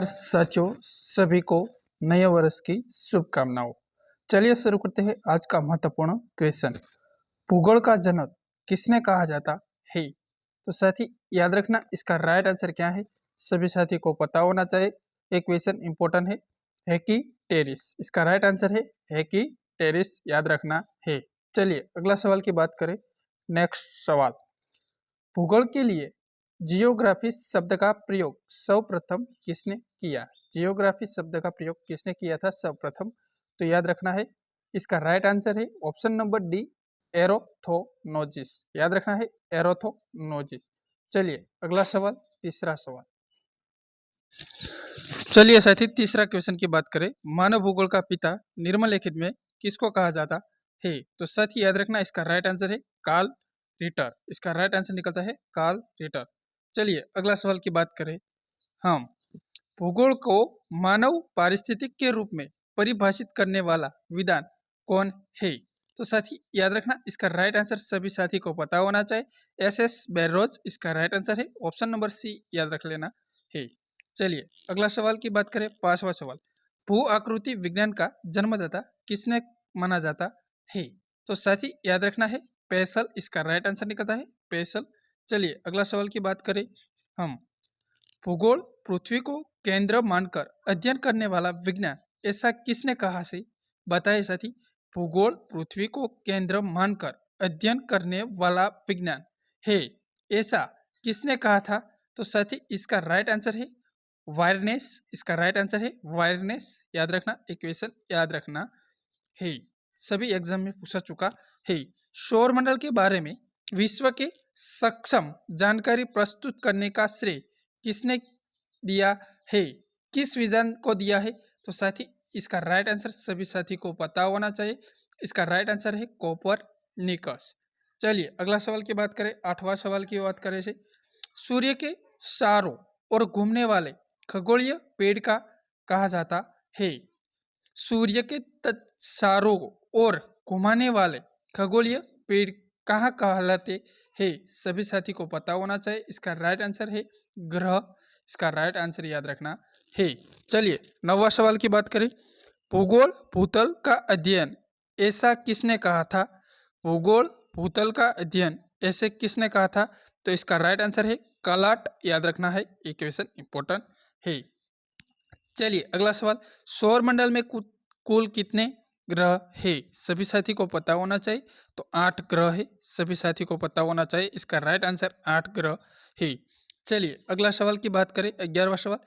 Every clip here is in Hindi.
साथियों, सभी को नए वर्ष की शुभकामनाओं। चलिए शुरू करते हैं आज का महत्वपूर्ण क्वेश्चन। भूगोल का जनक किसने कहा जाता है? तो साथी याद रखना, इसका राइट आंसर क्या है सभी साथी को पता होना चाहिए। एक क्वेश्चन इंपॉर्टेंट है कि टेरिस, इसका राइट आंसर है कि टेरिस, याद रखना है। चलिए अगला सवाल की बात करें। नेक्स्ट सवाल, भूगोल के लिए जियोग्राफी शब्द का प्रयोग सर्वप्रथम किसने किया? जियोग्राफी शब्द का प्रयोग किसने किया था सर्वप्रथम? तो याद रखना है, इसका राइट आंसर है ऑप्शन नंबर डी, एरोथोनोजिस। याद रखना है एरोथोनोजिस। चलिए अगला सवाल, तीसरा सवाल। चलिए साथी तीसरा क्वेश्चन की बात करें। मानव भूगोल का पिता निम्नलिखित में किसको कहा जाता है? तो साथी याद रखना, इसका राइट आंसर है कार्ल रिटर। इसका राइट आंसर निकलता है कार्ल रिटर। चलिए अगला सवाल की बात करें हम। भूगोल को मानव पारिस्थितिक के रूप में परिभाषित करने वाला विद्वान कौन है? तो साथी याद रखना, इसका राइट आंसर सभी साथी को पता होना चाहिए, एस बैरोज। इसका राइट आंसर है ऑप्शन नंबर सी, याद रख लेना है। चलिए अगला सवाल की बात करें, पांचवा सवाल। भू आकृति विज्ञान का जन्मदाता किसने माना जाता है? तो साथी याद रखना है पेसल। इसका राइट आंसर निकलता है पेसल। चलिए अगला सवाल की बात करें हम। भूगोल पृथ्वी को केंद्र मानकर अध्ययन करने वाला विज्ञान, ऐसा किसने कहा से? बताए साथी, भूगोल पृथ्वी को केंद्र मानकर अध्ययन करने वाला विज्ञान है, ऐसा किसने कहा था? तो साथी इसका राइट आंसर है वायरनेस। इसका राइट आंसर है वायरनेस। याद रखना, इक्वेशन याद रखना है, सभी एग्जाम में पूछा चुका है। सौरमंडल के बारे में विश्व के सक्षम जानकारी प्रस्तुत करने का श्रेय किसने दिया है? किस विज्ञान को दिया है? तो साथी इसका राइट आंसर सभी साथी को पता होना चाहिए, इसका राइट आंसर है कोपरनिकस। चलिए अगला सवाल की बात करें, आठवां सवाल की बात करें से। सूर्य के चारों ओर घूमने वाले खगोलीय पेड़ का कहा जाता है? सूर्य के चारों ओर घुमाने वाले खगोलीय पेड़ कहाँ कहलाते हैं? सभी साथी को पता होना चाहिए, इसका राइट आंसर है ग्रह। इसका राइट आंसर याद रखना है। चलिए नौवां सवाल की बात करें। भूगोल भूतल का अध्ययन, ऐसा किसने कहा था? भूगोल भूतल का अध्ययन ऐसे किसने कहा था? तो इसका राइट आंसर है कलाट। याद रखना है, ये क्वेश्चन इंपॉर्टेंट है। चलिए अगला सवाल, सौरमंडल में कुल कितने ग्रह है? सभी साथी को पता होना चाहिए, तो 8 ग्रह है, सभी साथी को पता होना चाहिए, इसका राइट आंसर 8 ग्रह है। चलिए अगला सवाल की बात करें, 11वां सवाल।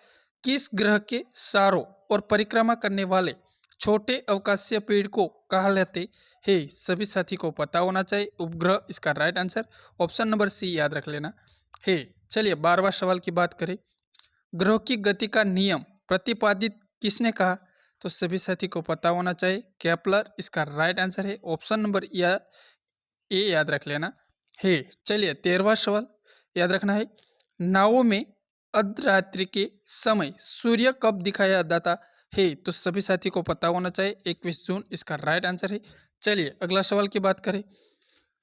किस ग्रह के चारों ओर परिक्रमा करने वाले छोटे अवकाशीय पेड़ को कहलाते हैं? सभी साथी को पता होना चाहिए उपग्रह। इसका right answer option number C, याद रख लेना है। चलिए 12वां सवाल की बात करें। ग्रह की गति का नियम प्रतिपादित किसने कहा? तो सभी साथी को पता होना चाहिए केपलर। इसका राइट आंसर है ऑप्शन नंबर ए, याद रख लेना है। चलिए 13वां सवाल याद रखना है। नावों में अर्धरात्रि के समय सूर्य कब दिखाया जाता है? तो सभी साथी को पता होना चाहिए 21 जून। इसका राइट आंसर है। चलिए अगला सवाल की बात करें।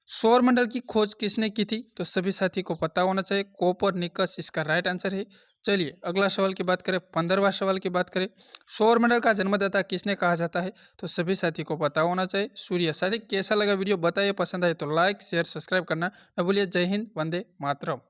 सौरमंडल की खोज किसने की थी? तो सभी साथी को पता होना चाहिए कोपरनिकस। इसका राइट आंसर है। चलिए अगला सवाल की बात करें, 15वां सवाल की बात करें। सौरमंडल का जन्मदाता किसने कहा जाता है? तो सभी साथी को पता होना चाहिए सूर्य। साथी कैसा लगा वीडियो बताइए, पसंद आए तो लाइक शेयर सब्सक्राइब करना न भूलिए। जय हिंद, वंदे मातरम।